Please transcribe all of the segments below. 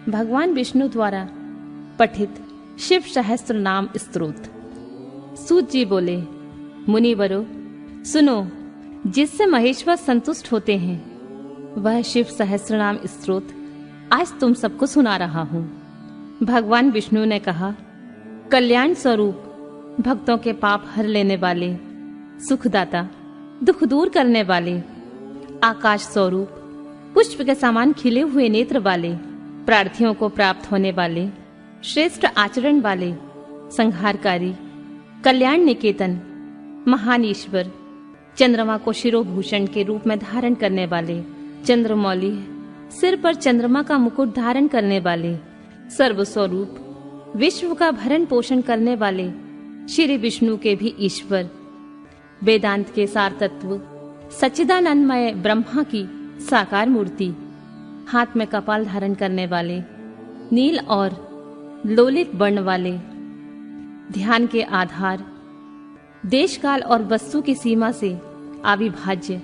भगवान विष्णु द्वारा पठित शिव सहस्त्र नाम स्तोत्र। सूत जी बोले, मुनिवरों सुनो, जिससे महेश्वर संतुष्ट होते हैं वह शिव सहस्त्र नाम स्तोत्र आज तुम सबको सुना रहा हूं। भगवान विष्णु ने कहा, कल्याण स्वरूप, भक्तों के पाप हर लेने वाले, सुखदाता, दुख दूर करने वाले, आकाश स्वरूप, पुष्प के समान खिले हुए नेत्र वाले, प्रार्थियों को प्राप्त होने वाले, श्रेष्ठ आचरण वाले, संहारकारी, कल्याण निकेतन, महान ईश्वर, चंद्रमा को शिरोभूषण के रूप में धारण करने वाले, चंद्रमौली, सिर पर चंद्रमा का मुकुट धारण करने वाले, सर्वस्वरूप, विश्व का भरण पोषण करने वाले, श्री विष्णु के भी ईश्वर, वेदांत के सार तत्व, सच्चिदानंदमय ब्रह्मा की साकार मूर्ति, हाथ में कपाल धारण करने वाले, नील और लोलित वर्ण वाले, ध्यान के आधार, देश काल और वस्तु की सीमा से अविभाज्य,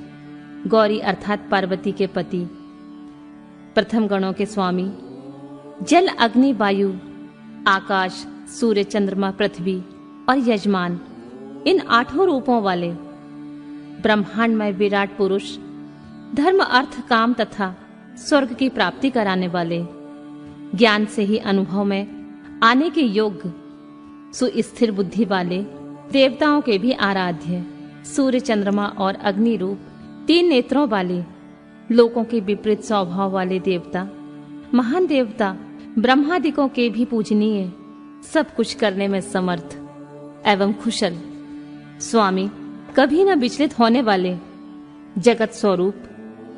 गौरी अर्थात पार्वती के पति, प्रथम गणों के स्वामी, जल अग्नि वायु आकाश सूर्य चंद्रमा पृथ्वी और यजमान, इन 8 रूपों वाले, ब्रह्मांडमय विराट पुरुष, धर्म अर्थ काम तथा स्वर्ग की प्राप्ति कराने वाले, ज्ञान से ही अनुभव में आने के योग्य, सुस्थिर बुद्धि वाले, देवताओं के भी आराध्य, सूर्य चंद्रमा और अग्नि रूप 3 नेत्रों वाले, लोगों के विपरीत स्वभाव वाले देवता, महान देवता, ब्रह्मादिकों के भी पूजनीय, सब कुछ करने में समर्थ एवं कुशल, स्वामी, कभी न विचलित होने वाले, जगत स्वरूप,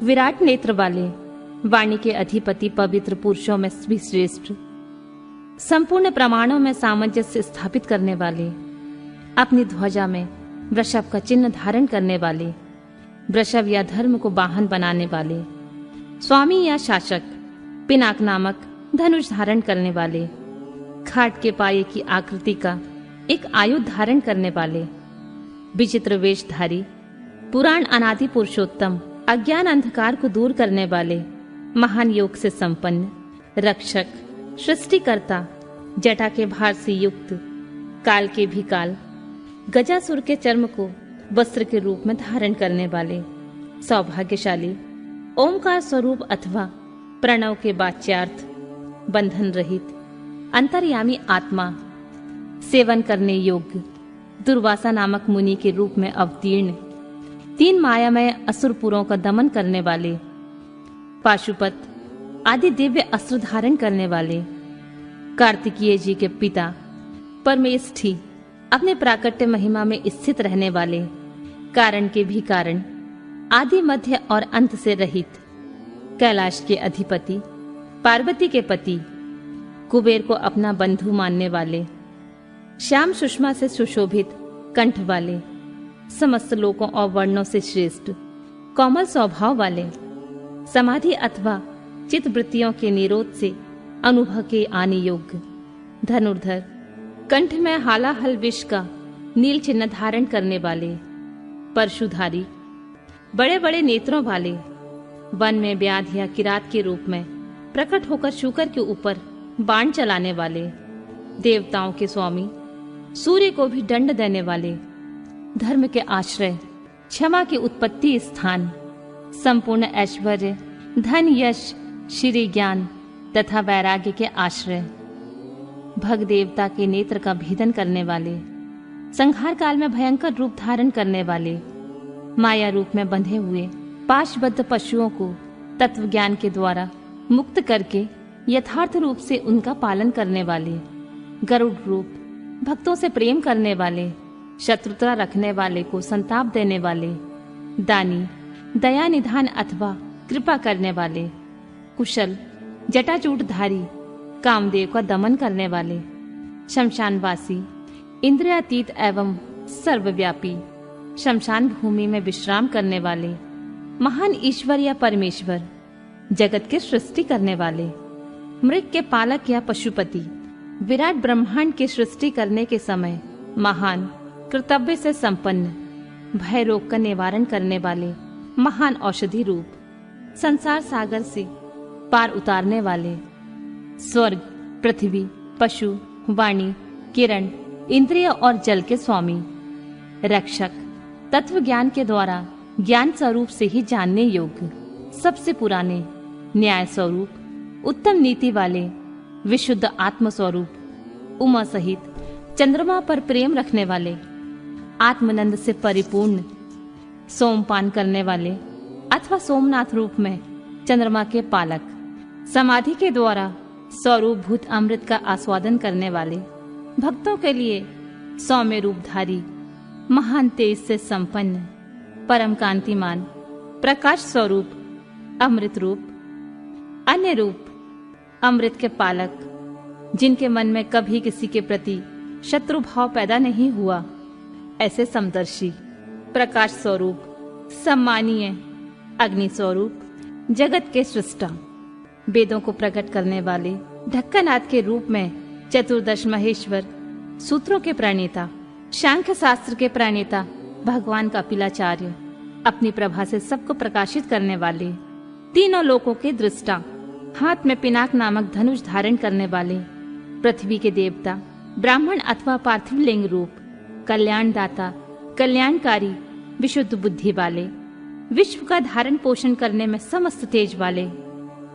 विराट नेत्र वाले, वाणी के अधिपति, पवित्र पुरुषों में भी श्रेष्ठ, संपूर्ण प्रमाणों में सामंजस्य स्थापित करने वाले, अपनी ध्वजा में वृषभ का चिन्ह धारण करने वाले, वृषभ या धर्म को वाहन बनाने वाले, स्वामी या शासक, पिनाक नामक धनुष धारण करने वाले, खाट के पाये की आकृति का एक आयुध धारण करने वाले, विचित्र वेशधारी, पुराण अनादि पुरुषोत्तम, अज्ञान अंधकार को दूर करने वाले, महान योग से संपन्न, रक्षक, सृष्टिकर्ता, जटा के भार से युक्त, काल के भी काल, गजासुर के चर्म को वस्त्र के रूप में धारण करने वाले, सौभाग्यशाली, ओमकार स्वरूप अथवा प्रणव के वाच्यार्थ, बंधन रहित, अंतर्यामी आत्मा, सेवन करने योग्य, दुर्वासा नामक मुनि के रूप में अवतीर्ण, 3 मायामय असुरपुरों का दमन करने वाले, पाशुपत आदि दिव्य अस्त्र धारण करने वाले, कार्तिकीय जी के पिता, परमेष्ठी, अपने प्राकट्य महिमा में स्थित रहने वाले, कारण के भी कारण, आदि मध्य और अंत से रहित, कैलाश के अधिपति, पार्वती के पति, कुबेर को अपना बंधु मानने वाले, श्याम सुषमा से सुशोभित कंठ वाले, समस्त लोकों और वर्णों से श्रेष्ठ, कोमल स्वभाव वाले, समाधि अथवा चित्त वृत्तियों के निरोध से अनुभव के आने योग्य, धनुर्धर, कंठ में हालाहल विष का नील चिन्ह धारण करने वाले, परशुधारी, बड़े बड़े नेत्रों वाले, वन में व्याध या किरात के रूप में प्रकट होकर शूकर के ऊपर बाण चलाने वाले, देवताओं के स्वामी, सूर्य को भी दंड देने वाले, धर्म के आश्रय, क्षमा की उत्पत्ति स्थान, संपूर्ण ऐश्वर्य, धन यश, श्री ज्ञान तथा वैराग्य के आश्रय, भग देवता के नेत्र का भेदन करने वाले, संहार काल में भयंकर रूप धारण करने वाले, माया रूप में बंधे हुए पाशबद्ध पशुओं को तत्व ज्ञान के द्वारा मुक्त करके यथार्थ रूप से उनका पालन करने वाले, गरुड़ रूप, भक्तों से प्रेम करने वाले, शत्रुता रखने वाले को संताप देने वाले, दानी, दया निधान अथवा कृपा करने वाले, कुशल, जटाजूटधारी, कामदेव का दमन करने वाले, शमशानवासी, इंद्रियातीत एवं सर्वव्यापी, शमशान भूमि में विश्राम करने वाले, महान ईश्वर या परमेश्वर, जगत के सृष्टि करने वाले, मृग के पालक या पशुपति, विराट ब्रह्मांड की सृष्टि करने के समय महान कर्तव्य से संपन्न, भय रोग का निवारण करने वाले, महान औषधि रूप, संसार सागर से पार उतारने वाले, स्वर्ग, पृथ्वी, पशु, वाणी, किरण, इंद्रिय और जल के स्वामी, रक्षक, तत्व ज्ञान के द्वारा ज्ञान स्वरूप से ही जानने योग्य, सबसे पुराने, न्याय स्वरूप, उत्तम नीति वाले, विशुद्ध आत्म स्वरूप, उमा सहित चंद्रमा पर प्रेम रखने वाले, आत्मनंद से परिपूर्ण, सोमपान करने वाले अथवा सोमनाथ रूप में चंद्रमा के पालक, समाधि के द्वारा स्वरूप भूत अमृत का आस्वादन करने वाले, भक्तों के लिए सौम्य रूपधारी, महान तेज से संपन्न, परम कांतिमान, प्रकाश स्वरूप, अमृत रूप, अन्य रूप, अमृत के पालक, जिनके मन में कभी किसी के प्रति शत्रु भाव पैदा नहीं हुआ, ऐसे समदर्शी, प्रकाश स्वरूप, सम्मानीय, अग्नि स्वरूप, जगत के सृष्टा, वेदों को प्रकट करने वाले, ढक्कनाथ के रूप में चतुर्दश महेश्वर, सूत्रों के प्रणेता, सांख्य शास्त्र के प्रणेता भगवान कपिलाचार्य, अपनी प्रभा से सबको प्रकाशित करने वाले, तीनों लोकों के दृष्टा, हाथ में पिनाक नामक धनुष धारण करने वाले, पृथ्वी के देवता, ब्राह्मण अथवा पार्थिव लिंग रूप, कल्याणदाता, कल्याणकारी, विशुद्ध बुद्धि वाले, विश्व का धारण पोषण करने में समस्त तेज वाले,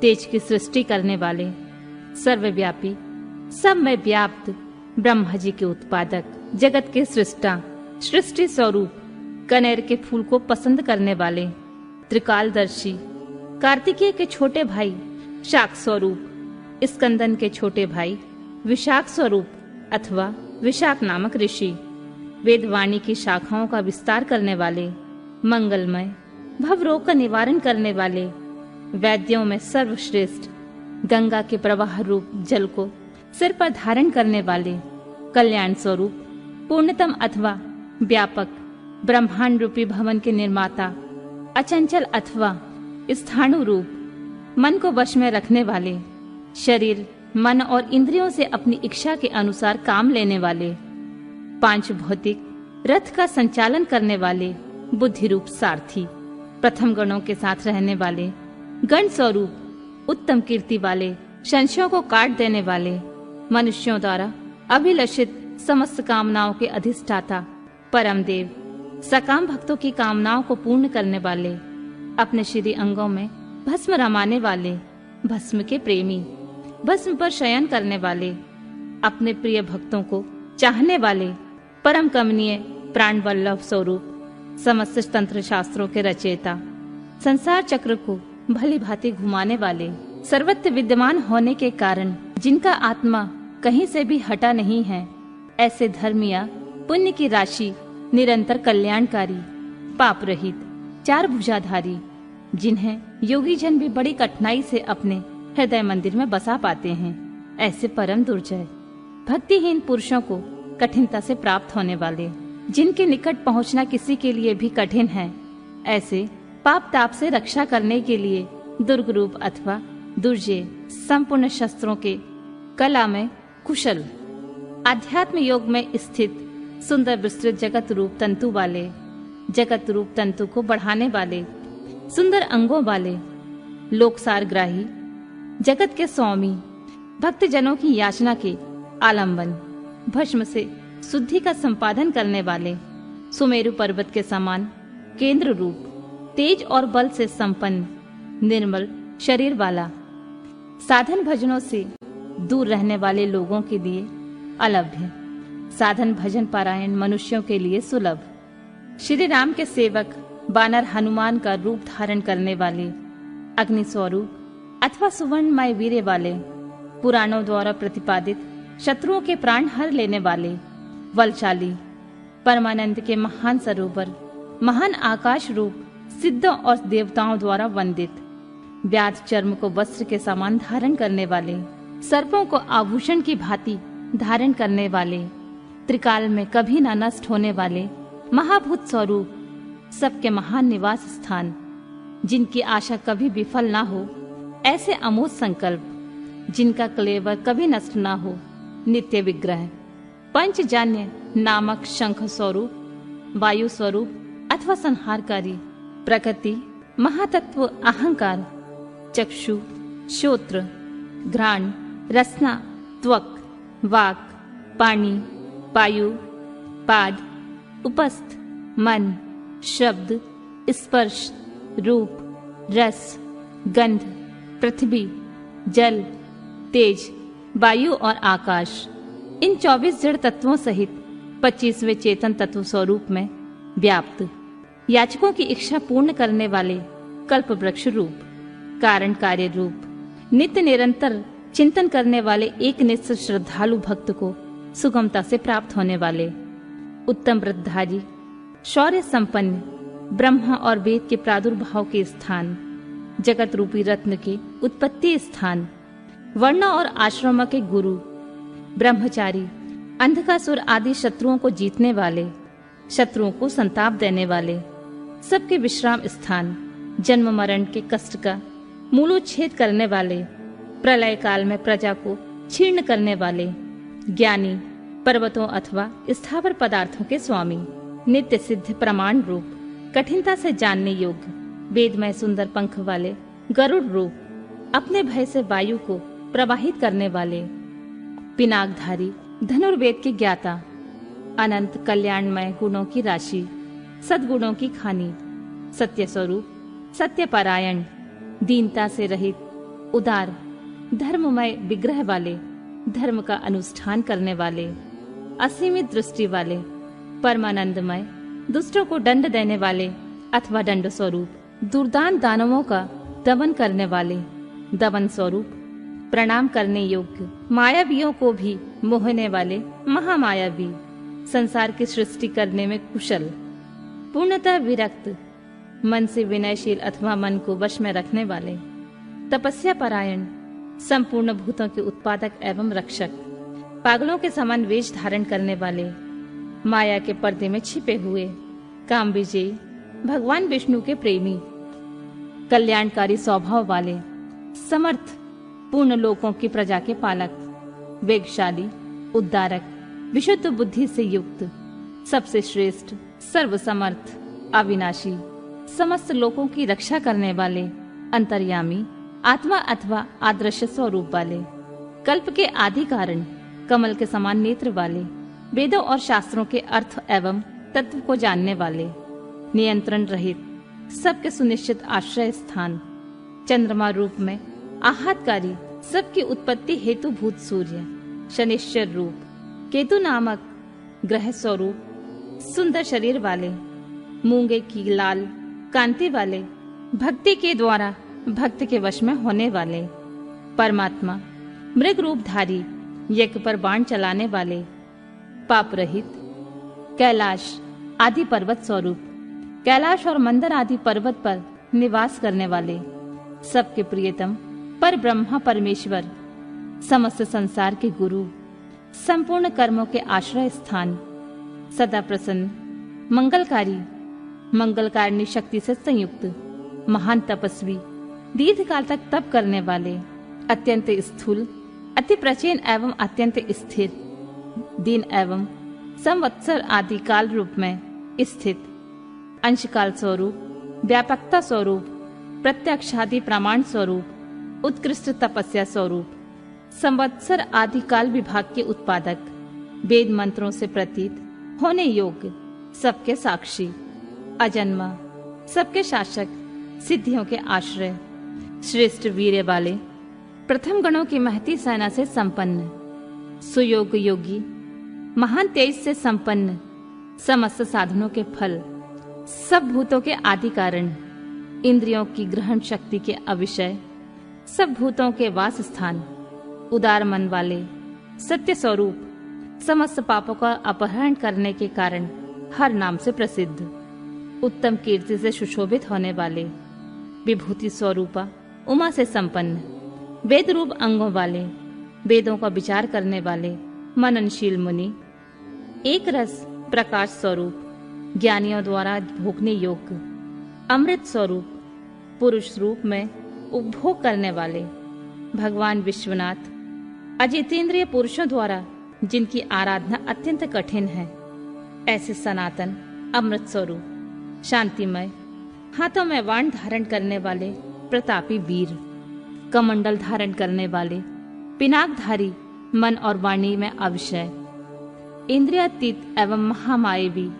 तेज की सृष्टि करने वाले, सर्वव्यापी, सब में व्याप्त, ब्रह्मा जी के उत्पादक, जगत के सृष्टा, सृष्टि स्वरूप, कनेर के फूल को पसंद करने वाले, त्रिकालदर्शी, कार्तिकेय के छोटे भाई शाक स्वरूप, स्कंदन के छोटे भाई विशाख स्वरूप अथवा विशाख नामक ऋषि, वेदवाणी की शाखाओं का विस्तार करने वाले, मंगलमय, भवरोग का निवारण करने वाले, वैद्यों में सर्वश्रेष्ठ, गंगा के प्रवाह रूप जल को सिर पर धारण करने वाले, कल्याण स्वरूप, पूर्णतम अथवा व्यापक, ब्रह्मांड रूपी भवन के निर्माता, अचंचल अथवा स्थाणु रूप, मन को वश में रखने वाले, शरीर, मन और इंद्रियों से अपनी इच्छा के अनुसार काम लेने वाले, पांच भौतिक रथ का संचालन करने वाले, बुद्धि रूप सारथी, प्रथम गणों के साथ रहने वाले, गण स्वरूप, उत्तम कीर्ति वाले, संशयों को काट देने वाले, मनुष्यों द्वारा अभिलषित समस्त कामनाओं के अधिष्ठाता, परम देव, सकाम भक्तों की कामनाओं को पूर्ण करने वाले, अपने श्री अंगों में भस्म रमाने वाले, भस्म के प्रेमी, भस्म पर शयन करने वाले, अपने प्रिय भक्तों को चाहने वाले, परम कमनीय, प्राण वल्लभ स्वरूप, समस्त तंत्र शास्त्रों के रचयिता, संसार चक्र को भली भांति घुमाने वाले, सर्वत्र विद्यमान होने के कारण जिनका आत्मा कहीं से भी हटा नहीं है, ऐसे धर्मिया, पुण्य की राशि, निरंतर कल्याणकारी, पाप रहित, चार भुजाधारी, जिन्हें योगी जन भी बड़ी कठिनाई से अपने हृदय मंदिर में बसा पाते हैं, ऐसे परम दुर्जय, भक्तिहीन पुरुषों को कठिनता से प्राप्त होने वाले, जिनके निकट पहुंचना किसी के लिए भी कठिन है, ऐसे पाप ताप से रक्षा करने के लिए दुर्ग रूप अथवा दुर्जय, संपूर्ण शस्त्रों के कला में कुशल, आध्यात्म योग में स्थित, सुंदर विस्तृत जगत रूप तंतु वाले, जगत रूप तंतु को बढ़ाने वाले, सुंदर अंगों वाले, लोकसारग्राही, जगत के स्वामी, भक्त जनों की याचना के आलंबन, भस्म से शुद्धि का संपादन करने वाले, सुमेरु पर्वत के समान केंद्र रूप, तेज और बल से संपन्न, निर्मल शरीर वाला, साधन भजनों से दूर रहने वाले लोगों के लिए अलभ्य, साधन भजन पारायण मनुष्यों के लिए सुलभ, श्री राम के सेवक बानर हनुमान का रूप धारण करने वाले, अग्नि स्वरूप अथवा सुवर्णमय वीर्य वाले, पुराणों द्वारा प्रतिपादित शत्रुओं के प्राण हर लेने वाले, बलशाली, परमानंद के महान सरोवर, महान आकाश रूप, सिद्धों और देवताओं द्वारा वंदित, व्याध चर्म को वस्त्र के समान धारण करने वाले, सर्पों को आभूषण की भांति धारण करने वाले, त्रिकाल में कभी न नष्ट होने वाले, महाभूत स्वरूप, सबके महान निवास स्थान, जिनकी आशा कभी विफल ना हो, ऐसे अमोघ संकल्प, जिनका क्लेवर कभी नष्ट ना हो, नित्य विग्रह, पंचजन्य नामक शंख स्वरूप, वायु स्वरूप अथवा संहारकारी, प्रकृति, महातत्व, अहंकार, चक्षु, श्रोत्र, घ्राण, रसना, त्वक, वाक, पाणी, पायु, पाद, उपस्थ, मन, शब्द, स्पर्श, रूप, रस, गंध, पृथ्वी, जल, तेज, वायु और आकाश, इन 24 जड़ तत्वों सहित 25वें चेतन तत्व स्वरूप में व्याप्त, याचकों की इच्छा पूर्ण करने वाले कल्प वृक्ष रूप, कारण कार्य रूप, नित्य निरंतर चिंतन करने वाले एक निष्ठ श्रद्धालु भक्त को सुगमता से प्राप्त होने वाले, उत्तम व्रतधारी, शौर्य संपन्न, ब्रह्मा और वेद के प्रादुर्भाव के स्थान, जगत रूपी रत्न के उत्पत्ति स्थान, वर्ण और आश्रम के गुरु, ब्रह्मचारी, अंधकासुर आदि शत्रुओं को जीतने वाले, शत्रुओं को संताप देने वाले, सबके विश्राम स्थान, जन्म मरण के कष्ट का मूलोच्छेद करने वाले, प्रलय काल में प्रजा को छीर्ण करने वाले, ज्ञानी, पर्वतों अथवा स्थावर पदार्थों के स्वामी, नित्य सिद्ध प्रमाण रूप, कठिनता से जानने योग्य, वेदमय सुंदर पंख वाले, गरुड़ रूप, अपने भय से वायु को प्रवाहित करने वाले, पिनाकधारी, धनुर्वेद के ज्ञाता, अनंत कल्याणमय गुणों की राशि, सद्गुणों की खानी, सत्य स्वरूप, सत्यपरायण, दीनता से रहित, उदार, धर्ममय विग्रह वाले, धर्म का अनुष्ठान करने वाले, असीमित दृष्टि वाले, परमानंदमय, दुष्टों को दंड देने वाले अथवा दंड स्वरूप, दुर्दान दानवों का दमन करने वाले, दमन स्वरूप, प्रणाम करने योग्य, मायावियों को भी मोहने वाले महामायावी, संसार की सृष्टि करने में कुशल, पूर्णतः विरक्त, मन से विनयशील अथवा मन को वश में रखने वाले, तपस्या परायण, संपूर्ण भूतों के उत्पादक एवं रक्षक, पागलों के समान वेश धारण करने वाले, माया के पर्दे में छिपे हुए, काम विजयी, भगवान विष्णु के प्रेमी, कल्याणकारी स्वभाव वाले, समर्थ, पूर्ण लोकों की प्रजा के पालक, वेगशाली, उद्धारक, विशुद्ध बुद्धि से युक्त, सबसे श्रेष्ठ, सर्वसमर्थ, अविनाशी, समस्त लोकों की रक्षा करने वाले, अंतर्यामी, आत्मा अथवा आदर्श स्वरूप वाले, कल्प के आदि कारण, कमल के समान नेत्र वाले, वेदों और शास्त्रों के अर्थ एवं तत्व को जानने वाले, नियंत्रण रहित, सबके सुनिश्चित आश्रय स्थान, चंद्रमा रूप में आहातकारी, सबकी उत्पत्ति हेतु भूत सूर्य, शनिश्चर रूप, केतु नामक ग्रह स्वरूप, सुंदर शरीर वाले, मूंगे की लाल कांति वाले, भक्ति के द्वारा भक्त के वश में होने वाले, परमात्मा, मृग रूपधारी, यज्ञ पर बाण चलाने वाले, पाप रहित, कैलाश आदि पर्वत स्वरूप, कैलाश और मंदर आदि पर्वत पर निवास करने वाले, सबके प्रियतम, पर ब्रह्मा परमेश्वर, समस्त संसार के गुरु, संपूर्ण कर्मों के आश्रय स्थान, सदा प्रसन्न, मंगलकारी, मंगलकारिणी शक्ति से संयुक्त, महान तपस्वी, दीर्घ काल तक तप करने वाले, अत्यंत स्थूल, अति प्राचीन एवं अत्यंत स्थिर, दिन एवं संवत्सर आदि काल रूप में स्थित, अंशकाल स्वरूप, व्यापकता स्वरूप, प्रत्यक्षादि प्रमाण स्वरूप, उत्कृष्ट तपस्या स्वरूप, संवत्सर आदि काल विभाग के उत्पादक, वेद मंत्रों से प्रतीत होने योग्य, सबके साक्षी, अजन्मा, सबके शासक, सिद्धियों के आश्रय, श्रेष्ठ वीर्य वाले, प्रथम गणों की महती सेना से संपन्न, सुयोग योगी, महान तेज से संपन्न, समस्त साधनों के फल, सब भूतों के आदि कारण, इंद्रियों की ग्रहण शक्ति के अविषय, सब भूतों के वास स्थान, उदार मन वाले, सत्य स्वरूप, समस्त पापों का अपहरण करने के कारण हर नाम से प्रसिद्ध, उत्तम कीर्ति से सुशोभित होने वाले, विभूति स्वरूपा, उमा से संपन्न, वेद रूप अंगों वाले, वेदों का विचार करने वाले, मननशील मुनि, एक रस प्रकाश स्वरूप, ज्ञानियों द्वारा भोगने योग्य, अमृत स्वरूप, पुरुष रूप में उपभोग करने वाले, भगवान विश्वनाथ, अजितेंद्रिय पुरुषों द्वारा जिनकी आराधना अत्यंत कठिन है, ऐसे सनातन अमृत स्वरूप, शांतिमय, हाथों में वाण धारण करने वाले प्रतापी वीर, कमंडल धारण करने वाले, पिनाकधारी, मन और वाणी में अविषय, इंद्रियातीत एवं महामायावी,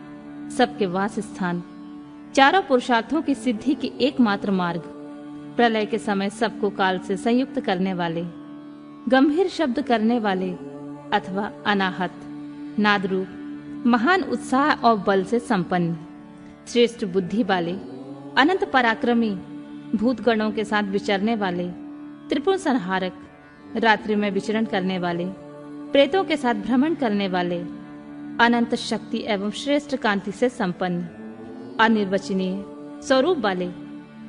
सबके वास स्थान, चारों पुरुषार्थों की सिद्धि की एकमात्र मार्ग, प्रलय के समय सबको काल से संयुक्त करने वाले, गंभीर शब्द करने वाले अथवा अनाहत, नादरूप, महान उत्साह और बल से संपन्न, श्रेष्ठ बुद्धि वाले, अनंत पराक्रमी, भूतगणों के साथ विचरने वाले, त्रिपुर संहारक, रात्रि में विचरण करने वाले, प्रेतों के साथ भ्रमण करने वाले, अनंत शक्ति एवं श्रेष्ठ कांति से संपन्न, अनिर्वचनीय स्वरूप वाले,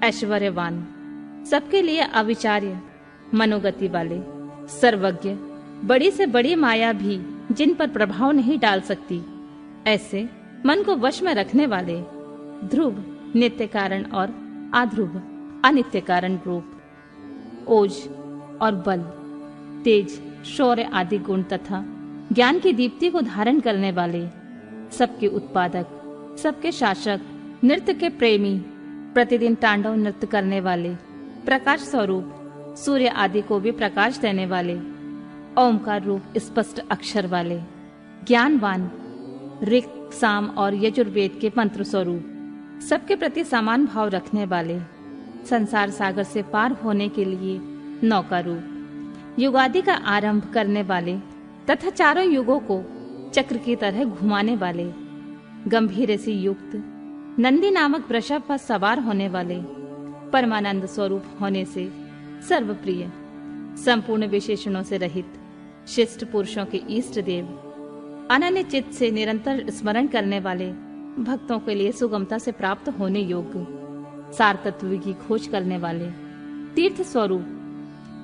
ऐश्वर्यवान, सबके लिए अविचार्य मनोगति वाले, सर्वज्ञ, बड़ी से बड़ी माया भी जिन पर प्रभाव नहीं डाल सकती, ऐसे मन को वश में रखने वाले, ध्रुव नित्य कारण और आध्रुव अनित्य कारण रूप, ओज और बल, तेज, शौर्य आदि गुण तथा ज्ञान की दीप्ति को धारण करने वाले, सबके उत्पादक, सबके शासक, नृत्य के प्रेमी, प्रतिदिन तांडव नृत्य करने वाले, प्रकाश स्वरूप, सूर्य आदि को भी प्रकाश देने वाले, ओमकार रूप स्पष्ट अक्षर वाले, ज्ञानवान, ऋक्, साम और यजुर्वेद के मंत्र स्वरूप, सबके प्रति समान भाव रखने वाले, संसार सागर से पार होने के लिए नौका रूप, युगादि का आरंभ करने वाले तथा चारों युगों को चक्र की तरह घुमाने वाले, गंभीर से युक्त, नंदी नामक वृषभ पर सवार होने वाले, परमानंद स्वरूप होने से सर्वप्रिय, संपूर्ण विशेषणों से रहित, शिष्ट पुरुषों के इष्ट देव, अनन्य चित्त से निरंतर स्मरण करने वाले, भक्तों के लिए सुगमता से प्राप्त होने योग्य, सार तत्व की खोज करने वाले, तीर्थ स्वरूप,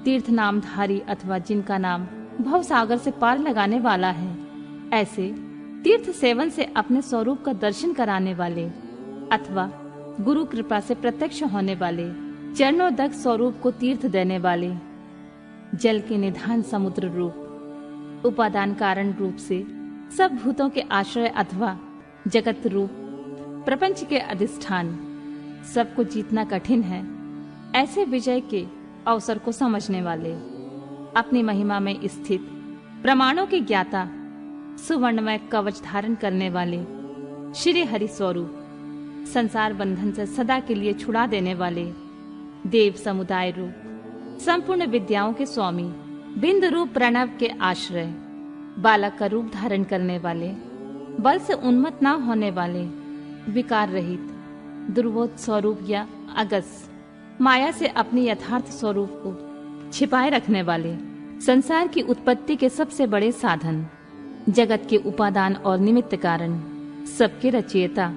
तीर्थ नामधारी अथवा जिनका नाम भव सागर से पार लगाने वाला है, ऐसे तीर्थ सेवन से अपने स्वरूप का दर्शन कराने वाले अथवा गुरु कृपा से प्रत्यक्ष होने वाले, चरणोदक स्वरूप को तीर्थ देने वाले, जल के निधान समुद्र रूप, उपादान कारण रूप से सब भूतों के आश्रय अथवा जगत रूप, प्रपंच के अधिष्ठान, सबको जीतना कठिन है, ऐसे विजय के अवसर को समझने वाले, अपनी महिमा में स्थित, प्रमाणों के ज्ञाता, सुवर्णमय कवच धारण करने वाले, श्री हरि स्वरूप, संसार बंधन से सदा के लिए छुड़ा देने वाले, देव समुदाय रूप, संपूर्ण विद्याओं के स्वामी, बिंद रूप प्रणव के आश्रय, बालक का रूप धारण करने वाले, बल से उन्मत्त न होने वाले, विकार रहित, दुर्बोध स्वरूप या अगस, माया से अपने यथार्थ स्वरूप को छिपाए रखने वाले, संसार की उत्पत्ति के सबसे बड़े साधन, जगत के उपादान और निमित्त कारण, सबके रचयिता,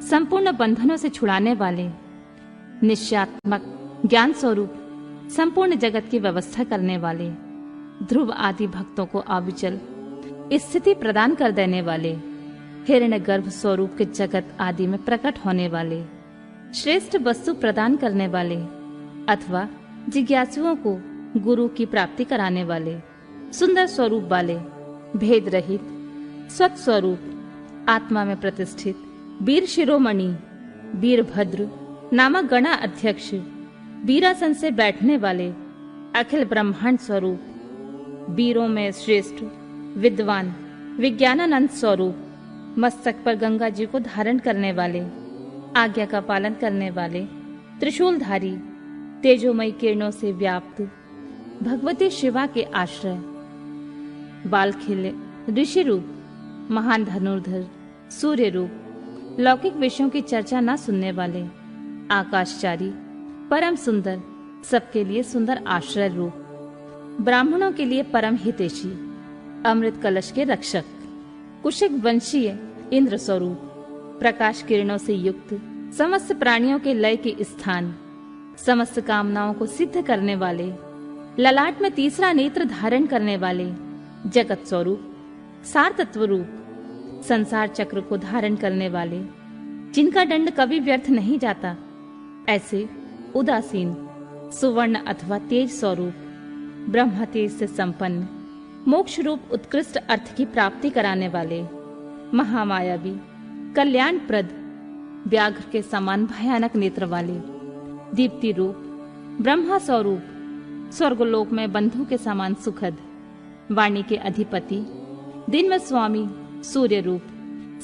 संपूर्ण बंधनों से छुड़ाने वाले, निश्चयात्मक ज्ञान स्वरूप, संपूर्ण जगत की व्यवस्था करने वाले, ध्रुव आदि भक्तों को अविचल स्थिति प्रदान कर देने वाले, हिरण्य गर्भ स्वरूप के जगत आदि में प्रकट होने वाले, श्रेष्ठ वस्तु प्रदान करने वाले अथवा जिज्ञासुओं को गुरु की प्राप्ति कराने वाले, सुंदर स्वरूप वाले, भेद रहित, स्वत स्वरूप, आत्मा में प्रतिष्ठित, वीर शिरोमणि, वीरभद्र नामक गणा अध्यक्ष, वीरासन से बैठने वाले, अखिल ब्रह्मांड स्वरूप, वीरों में श्रेष्ठ, विद्वान, विज्ञानानंद स्वरूप, मस्तक पर गंगा जी को धारण करने वाले, आज्ञा का पालन करने वाले, त्रिशूलधारी, तेजोमयी किरणों से व्याप्त, भगवती शिवा के आश्रय, बाल खिले, ऋषि रूप, महान धनुर्धर, सूर्य रूप, लौकिक विषयों की चर्चा न सुनने वाले, आकाशचारी, परम सुंदर, सबके लिए सुंदर आश्रय रूप, ब्राह्मणों के लिए परम हितैषी, अमृत कलश के रक्षक, कुशिक वंशीय इंद्र स्वरूप, प्रकाश किरणों से युक्त, समस्त प्राणियों के लय के स्थान, समस्त कामनाओं को सिद्ध करने वाले, ललाट में तीसरा नेत्र धारण करने वाले, जगत स्वरूप, सार तत्व रूप, संसार चक्र को धारण करने वाले, जिनका दंड कभी व्यर्थ नहीं जाता, ऐसे उदासीन, सुवर्ण अथवा तेज स्वरूप, ब्रह्म तेज से संपन्न, मोक्ष रूप उत्कृष्ट अर्थ की प्राप्ति कराने वाले, महामायावी, कल्याणप्रद, व्याघ्र के समान भयानक नेत्र वाले, दीप्ति रूप, ब्रह्मा स्वरूप, स्वर्गलोक में बंधु के समान सुखद, वाणी के अधिपति, दिन में स्वामी, सूर्य रूप,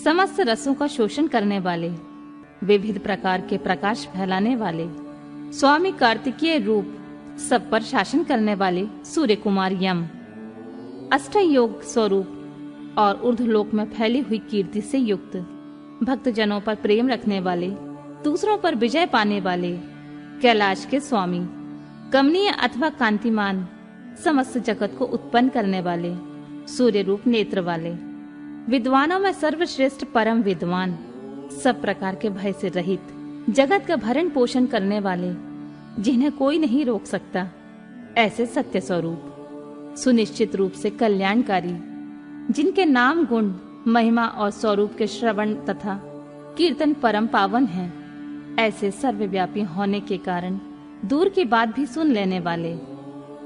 समस्त रसों का शोषण करने वाले, विविध प्रकार के प्रकाश फैलाने वाले, स्वामी कार्तिकेय रूप, सब पर शासन करने वाले सूर्य कुमार यम, अष्टयोग स्वरूप और ऊर्ध्वलोक में फैली हुई कीर्ति से युक्त, भक्तजनों पर प्रेम रखने वाले, दूसरों पर विजय पाने वाले, कैलाश के स्वामी, कमनीय अथवा कांतिमान, समस्त जगत को उत्पन्न करने वाले, सूर्य रूप नेत्र वाले, विद्वानों में सर्वश्रेष्ठ परम विद्वान, सब प्रकार के भय से रहित, जगत का भरण पोषण करने वाले, जिन्हें कोई नहीं रोक सकता, ऐसे सत्य स्वरूप, सुनिश्चित रूप से कल्याणकारी, जिनके नाम, गुण, महिमा और स्वरूप के श्रवण तथा कीर्तन परम पावन हैं, ऐसे सर्वव्यापी होने के कारण दूर की बात भी सुन लेने वाले,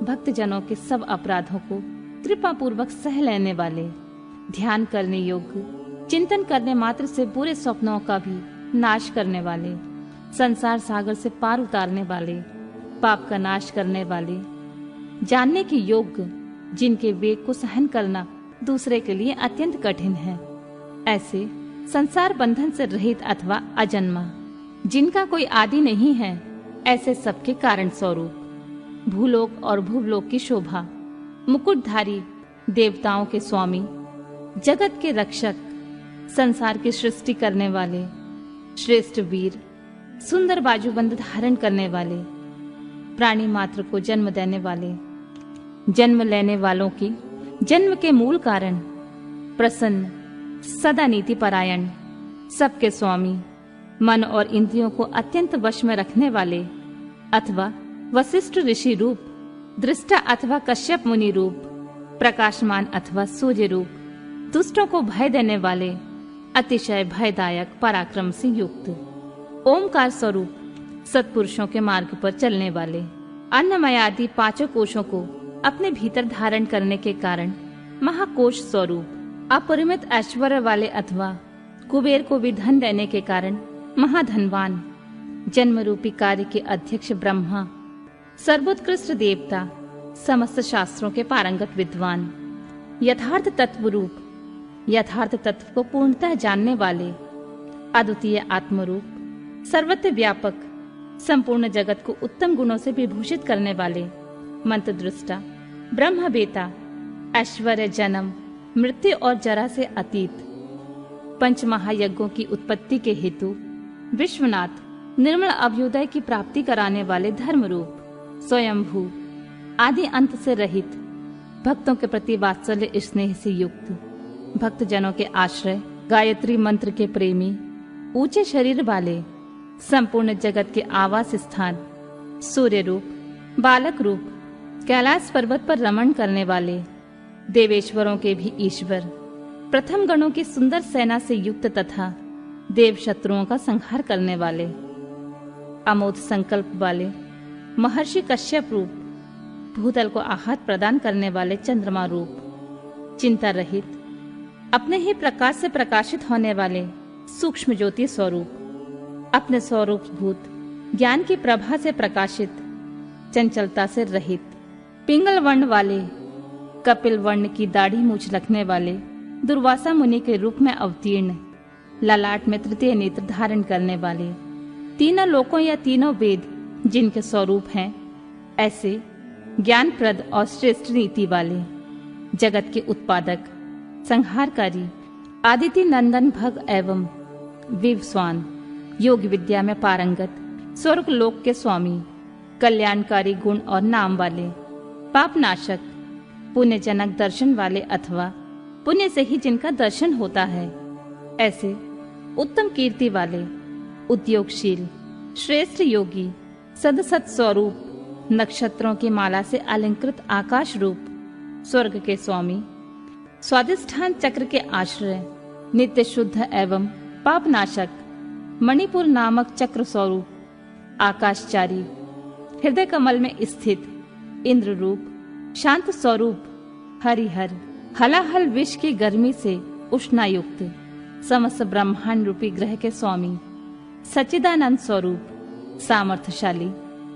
भक्तजनों के सब अपराधों को कृपा पूर्वक सह लेने वाले, ध्यान करने योग्य, चिंतन करने मात्र से बुरे स्वप्नों का भी नाश करने वाले, संसार सागर से पार उतारने वाले, पाप का नाश करने वाले, जानने के योग्य, जिनके वेग को सहन करना दूसरे के लिए अत्यंत कठिन है, ऐसे संसार बंधन से रहित अथवा अजन्मा, जिनका कोई आदि नहीं है, ऐसे सबके कारण स्वरूप, भूलोक और भूलोक की शोभा, मुकुटधारी, देवताओं के स्वामी, जगत के रक्षक, संसार की सृष्टि करने वाले, श्रेष्ठ वीर, सुंदर बाजूबंद धारण करने वाले, प्राणी मात्र को जन्म देने वाले, जन्म लेने वालों की जन्म के मूल कारण, प्रसन्न, सदा नीति परायण, सबके स्वामी, मन और इंद्रियों को अत्यंत वश में रखने वाले, अथवा वशिष्ठ ऋषि रूप, दृष्टा अथवा कश्यप मुनि रूप, प्रकाशमान अथवा सूर्य रूप, दुष्टों को भय देने वाले, अतिशय भयदायक पराक्रम से युक्त, ओमकार स्वरूप, सत्पुरुषों के मार्ग पर चलने वाले, अन्नमय आदि पांचों कोशों को अपने भीतर धारण करने के कारण महाकोश स्वरूप, अपरिमित ऐश्वर्य वाले अथवा कुबेर को भी धन देने के कारण महाधनवान, जन्म रूपी कार्य के अध्यक्ष ब्रह्मा, सर्वोत्कृष्ट देवता, समस्त शास्त्रों के पारंगत विद्वान, यथार्थ तत्व रूप, यथार्थ तत्व को पूर्णतः जानने वाले, अद्वितीय आत्मरूप, सर्वत्र व्यापक, संपूर्ण जगत को उत्तम गुणों से विभूषित करने वाले, मंत्र दृष्टा, ब्रह्म बेता, ऐश्वर्य, जन्म, मृत्यु और जरा से अतीत, पंच महायज्ञों की उत्पत्ति के हेतु विश्वनाथ, निर्मल अभ्युदय की प्राप्ति कराने वाले धर्म रूप, स्वयंभू, आदि अंत से रहित, भक्तों के प्रति वात्सल्य स्नेह से युक्त, भक्त जनों के आश्रय, गायत्री मंत्र के प्रेमी, ऊंचे शरीर वाले, संपूर्ण जगत के आवास स्थान, सूर्य रूप, बालक रूप, कैलाश पर्वत पर रमण करने वाले, देवेश्वरों के भी ईश्वर, प्रथम गणों की सुंदर सेना से युक्त तथा देव शत्रुओं का संहार करने वाले, अमोघ संकल्प वाले, महर्षि कश्यप रूप, भूतल को आहार प्रदान करने वाले चंद्रमा रूप, चिंता रहित, अपने ही प्रकाश से प्रकाशित होने वाले सूक्ष्म ज्योति स्वरूप, अपने स्वरूप भूत ज्ञान की प्रभा से प्रकाशित, चंचलता से रहित, पिंगल वर्ण वाले, कपिल वर्ण की दाढ़ी मूछ रखने वाले, दुर्वासा मुनि के रूप में अवतीर्ण, ललाट में तृतीय नेत्र धारण करने वाले, तीनों लोकों या तीनों वेद जिनके स्वरूप हैं, ऐसे ज्ञानप्रद और श्रेष्ठ नीति वाले, जगत के उत्पादक, संहारकारी, आदिति नंदन भग एवं विवस्वान, योग विद्या में पारंगत, स्वर्ग लोक के स्वामी, कल्याणकारी गुण और नाम वाले, पापनाशक, पुण्यजनक दर्शन वाले अथवा पुण्य से ही जिनका दर्शन होता है, ऐसे उत्तम कीर्ति वाले, उद्योगशील, श्रेष्ठ योगी, सदसत स्वरूप, नक्षत्रों की माला से अलंकृत आकाश रूप, स्वर्ग के स्वामी, स्वादिष्ठान चक्र के आश्रय, नित्य शुद्ध एवं पापनाशक, मणिपुर नामक चक्र स्वरूप, आकाशचारी, हृदय कमल में स्थित, इंद्र रूप, शांत स्वरूप, हरिहर, हलाहल विष की गर्मी से उष्णायुक्त, समस्त ब्रह्मांड रूपी ग्रह के स्वामी, सच्चिदानंद स्वरूप, सामर्थ्यशाली,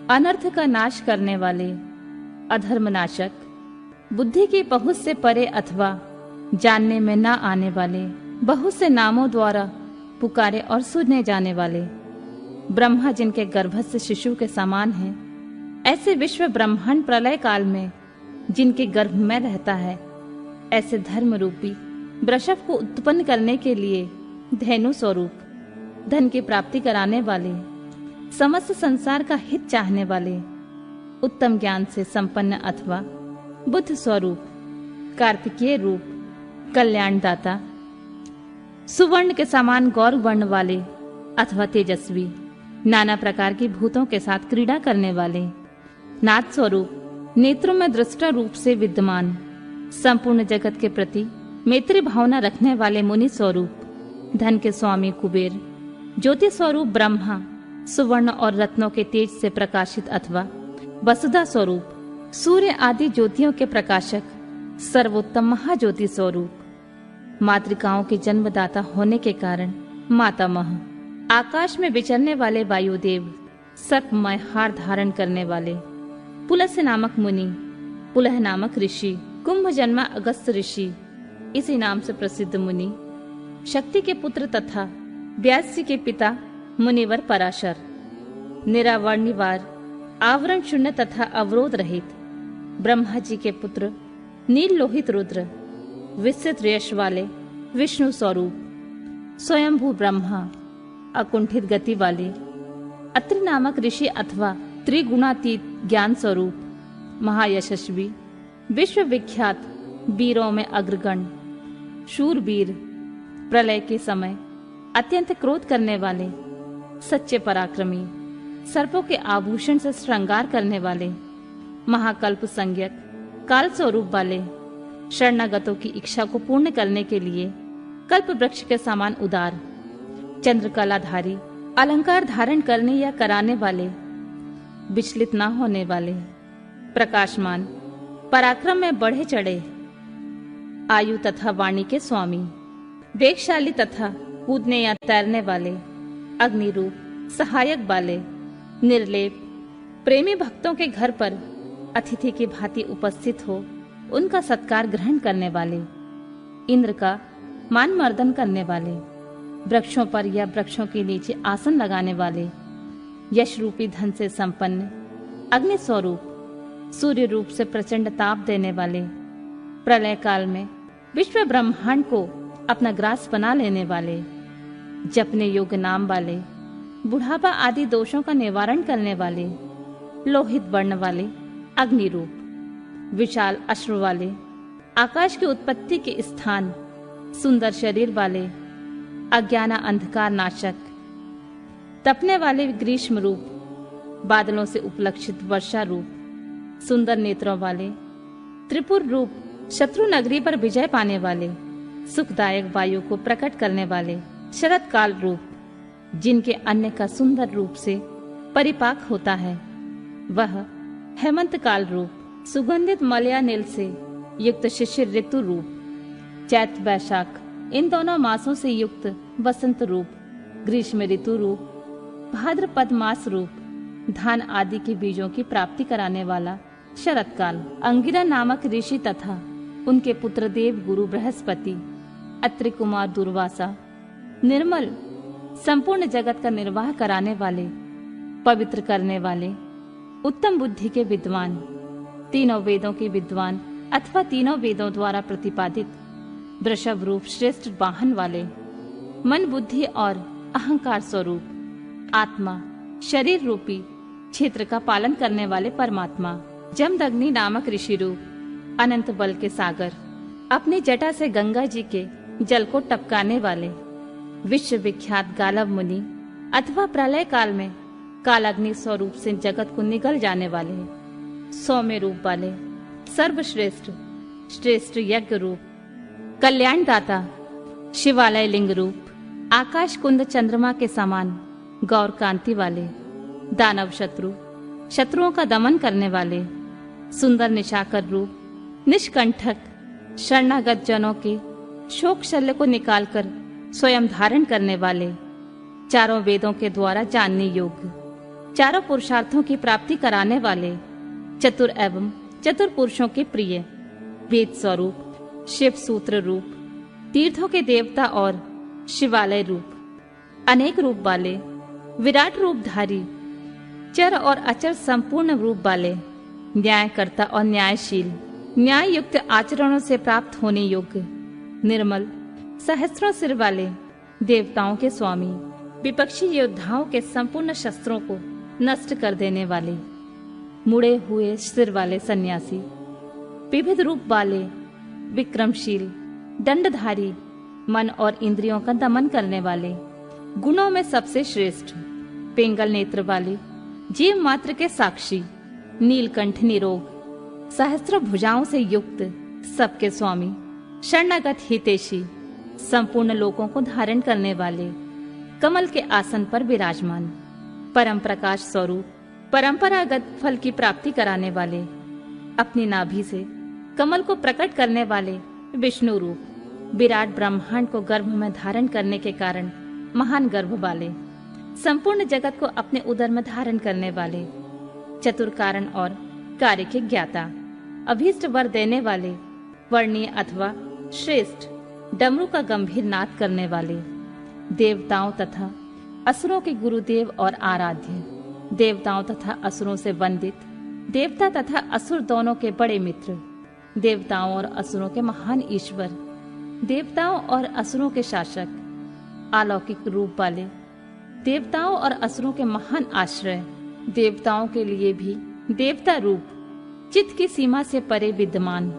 अनर्थ का नाश करने वाले, अधर्मनाशक, बुद्धि की पहुंच से परे अथवा जानने में न आने वाले, बहुत से नामों द्वारा पुकारे और सुने जाने वाले, ब्रह्मा जिनके गर्भस्थ शिशु के समान हैं, ऐसे विश्व ब्रह्मांड प्रलय काल में जिनके गर्भ में रहता है, ऐसे धर्म रूपी वृषभ को उत्पन्न करने के लिए धेनु स्वरूप, धन की प्राप्ति कराने वाले, समस्त संसार का हित चाहने वाले, उत्तम ज्ञान से संपन्न अथवा बुद्ध स्वरूप, कार्तिकेय रूप, कल्याणदाता, सुवर्ण के समान गौर वर्ण वाले अथवा तेजस्वी, नाना प्रकार की भूतों के साथ क्रीड़ा करने वाले, नाथ स्वरूप, नेत्रों में दृष्टा रूप से विद्यमान, संपूर्ण जगत के प्रति मैत्री भावना रखने वाले मुनि स्वरूप, धन के स्वामी कुबेर, ज्योति स्वरूप ब्रह्मा, सुवर्ण और रत्नों के तेज से प्रकाशित अथवा वसुधा स्वरूप, सूर्य आदि ज्योतियों के प्रकाशक, सर्वोत्तम महाज्योति स्वरूप, मातृकाओं के जन्मदाता होने के कारण मातामह, आकाश में विचरने वाले वायुदेव, सर्पमय हार धारण करने वाले, पुलस्त्य नामक मुनि, पुलह नामक ऋषि, कुंभ जन्मा अगस्त ऋषि, इसी नाम से प्रसिद्ध मुनि, शक्ति के पुत्र तथा व्यास के पिता मुनिवर पराशर, निरावर्णिवार, आवरण शून्य तथा अवरोध रहित, ब्रह्मा जी के पुत्र नील लोहित रुद्र, विस्तृत यश वाले विष्णु स्वरूप, स्वयंभू ब्रह्मा, अकुंठित गति वाले, अत्रि नामक ऋषि अथवा त्रिगुणातीत ज्ञान स्वरूप, महायशस्वी, विश्व विख्यात, वीरों में अग्रगण, शूरवीर, प्रलय के समय अत्यंत क्रोध करने वाले, सच्चे पराक्रमी, सर्पों के आभूषण से श्रृंगार करने वाले, महाकल्प संज्ञक, काल स्वरूप वाले, शरणागतों की इच्छा को पूर्ण करने के लिए कल्प वृक्ष के समान उदार, चंद्रकलाधारी, अलंकार धारण करने या कराने वाले, विचलित न होने वाले, प्रकाशमान, पराक्रम में बढ़े चढ़े, आयु तथा वाणी के स्वामी, वेगशाली तथा कूदने या तैरने वाले, अग्नि रूप, सहायक वाले, निर्लेप, प्रेमी भक्तों के घर पर अतिथि की भांति उपस्थित हो उनका सत्कार ग्रहण करने वाले, इंद्र का मान मर्दन करने वाले, वृक्षों पर या वृक्षों के नीचे आसन लगाने वाले, यश रूपी धन से संपन्न, अग्नि स्वरूप, सूर्य रूप से प्रचंड ताप देने वाले, प्रलय काल में विश्व ब्रह्मांड को अपना ग्रास बना लेने वाले, जपने योग्य नाम वाले, बुढ़ापा आदि दोषों का निवारण करने वाले, लोहित वर्ण वाले, अग्नि रूप, विशाल अश्रु वाले, आकाश की उत्पत्ति के स्थान, सुंदर शरीर वाले, अज्ञाना अंधकार नाशक, तपने वाले ग्रीष्म रूप, बादलों से उपलक्षित वर्षा रूप, सुंदर नेत्रों वाले, त्रिपुर रूप, शत्रु नगरी पर विजय पाने वाले, सुखदायक वायु को प्रकट करने वाले, शरद काल रूप, जिनके अन्य का सुंदर रूप से परिपाक होता है, वह हेमंत काल रूप, सुगंधित मलयानिल से युक्त शिशिर ऋतु रूप, चैत वैशाख इन दोनों मासों से युक्त वसंत रूप, ग्रीष्म ऋतु रूप, भाद्रपद मास रूप, धान आदि के बीजों की प्राप्ति कराने वाला शरद काल, अंगिरा नामक ऋषि तथा उनके पुत्र देव गुरु बृहस्पति, अत्रि कुमार दुर्वासा, निर्मल, संपूर्ण जगत का निर्वाह कराने वाले, पवित्र करने वाले, उत्तम बुद्धि के विद्वान, तीनों वेदों के विद्वान अथवा तीनों वेदों द्वारा प्रतिपादित, वृषभ रूप श्रेष्ठ वाहन वाले, मन बुद्धि और अहंकार स्वरूप, आत्मा, शरीर रूपी क्षेत्र का पालन करने वाले परमात्मा, जमदग्नि नामक ऋषि रूप, अनंत बल के सागर, अपनी जटा से गंगा जी के जल को टपकाने वाले, विश्व विख्यात गालव मुनि अथवा प्रलय काल में कालाग्नि स्वरूप से जगत को निगल जाने वाले, सौम्य रूप वाले, सर्वश्रेष्ठ, श्रेष्ठ यज्ञ रूप, कल्याणदाता, शिवालय लिंग रूप, आकाश कुंद चंद्रमा के समान गौर कांति वाले, दानव शत्रु, शत्रुओं का दमन करने वाले, सुंदर निशाकर रूप, निष्कंठक, शरणागत जनों के शोक शल्य को निकालकर स्वयं धारण करने वाले, चारों वेदों के द्वारा जानने योग्य, चारों पुरुषार्थों की प्राप्ति कराने वाले, चतुर एवं चतुर पुरुषों के प्रिय, वेद स्वरूप, शिव सूत्र रूप, तीर्थों के देवता और शिवालय रूप, अनेक रूप वाले, विराट रूपधारी, चर और अचर संपूर्ण रूप वाले, न्यायकर्ता और न्यायशील, न्याय युक्त आचरणों से प्राप्त होने योग्य, निर्मल, सहस्रों सिर वाले, देवताओं के स्वामी, विपक्षी योद्धाओं के संपूर्ण शस्त्रों को नष्ट कर देने वाले, मुड़े हुए सिर वाले सन्यासी, विविध रूप वाले, विक्रमशील, दंडधारी, मन और इंद्रियों का दमन करने वाले, गुणों में सबसे श्रेष्ठ, पिंगल नेत्र वाले, जीव मात्र के साक्षी, नीलकंठ निरोग, सहस्त्र भुजाओं से युक्त, सबके स्वामी, शरणागत हितैषी, संपूर्ण लोकों को धारण करने वाले, कमल के आसन पर विराजमान, परम प्रकाश स्वरूप, परंपरागत फल की प्राप्ति कराने वाले, अपनी नाभि से कमल को प्रकट करने वाले, विष्णु रूप, विराट ब्रह्मांड को गर्भ में धारण करने के कारण महान गर्भ वाले, संपूर्ण जगत को अपने उदर में धारण करने वाले, चतुर कारण और कार्य के ज्ञाता, अभीष्ट वर देने वाले, वर्णीय अथवा श्रेष्ठ, डमरू का गंभीर नाद करने वाले, देवताओं तथा असुरों के गुरुदेव और आराध्य, देवताओं तथा असुरों से वंदित, देवता तथा असुर दोनों के बड़े मित्र, देवताओं और असुरों के महान ईश्वर, देवताओं और असुरों के शासक, अलौकिक रूप वाले, देवताओं और असुरों के महान आश्रय, देवताओं के लिए भी देवता रूप, चित्त की सीमा से परे विद्यमान,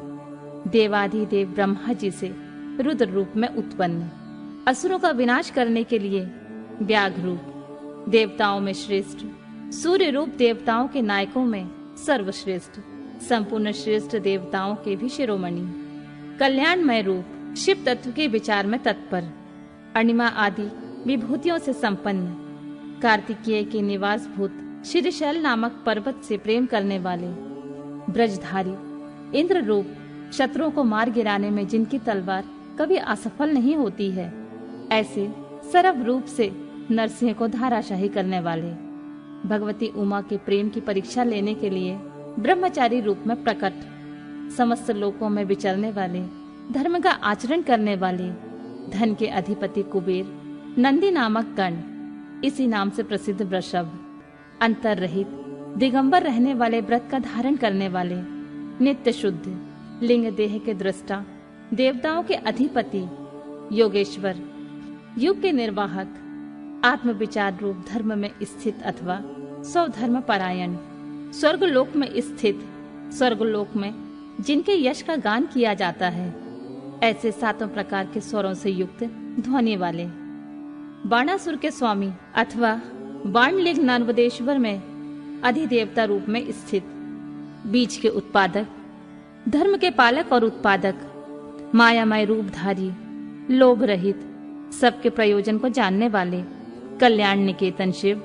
देवाधिदेव ब्रह्मा जी से रुद्र रूप में उत्पन्न, असुरों का विनाश करने के लिए व्याघ्र रूप, देवताओं में श्रेष्ठ, सूर्य रूप, देवताओं के नायकों में सर्वश्रेष्ठ, संपूर्ण श्रेष्ठ देवताओं के भी शिरोमणि, कल्याणमय रूप, शिव तत्व के विचार में तत्पर, अणिमा आदि विभूतियों से संपन्न, कार्तिकेय के निवास भूत श्रीशैल नामक पर्वत से प्रेम करने वाले, ब्रजधारी, इंद्र रूप, शत्रुओं को मार गिराने में जिनकी तलवार कभी असफल नहीं होती है, ऐसे सरव रूप से नरसिंह को धाराशाही करने वाले, भगवती उमा के प्रेम की परीक्षा लेने के लिए ब्रह्मचारी रूप में प्रकट, समस्त लोकों में विचरने वाले, धर्म का आचरण करने वाले, धन के अधिपति कुबेर, नंदी नामक गण, इसी नाम से प्रसिद्ध वृषभ, अंतर रहित, दिगंबर रहने वाले, व्रत का धारण करने वाले, नित्य शुद्ध, लिंग देह के दृष्टा, देवताओं के अधिपति, योगेश्वर, युग के निर्वाहक, आत्म विचार रूप धर्म में स्थित अथवा स्वधर्म परायण, स्वर्गलोक में स्थित, स्वर्गलोक में जिनके यश का गान किया जाता है, ऐसे सातों प्रकार के स्वरों से युक्त ध्वनि वाले, बाणासुर के स्वामी अथवा बाणलिंग नर्मदेश्वर में अधिदेवता रूप में स्थित, बीज के उत्पादक, धर्म के पालक और उत्पादक, मायामय रूपधारी, लोभ रहित, सबके प्रयोजन को जानने वाले, कल्याण निकेतन शिव,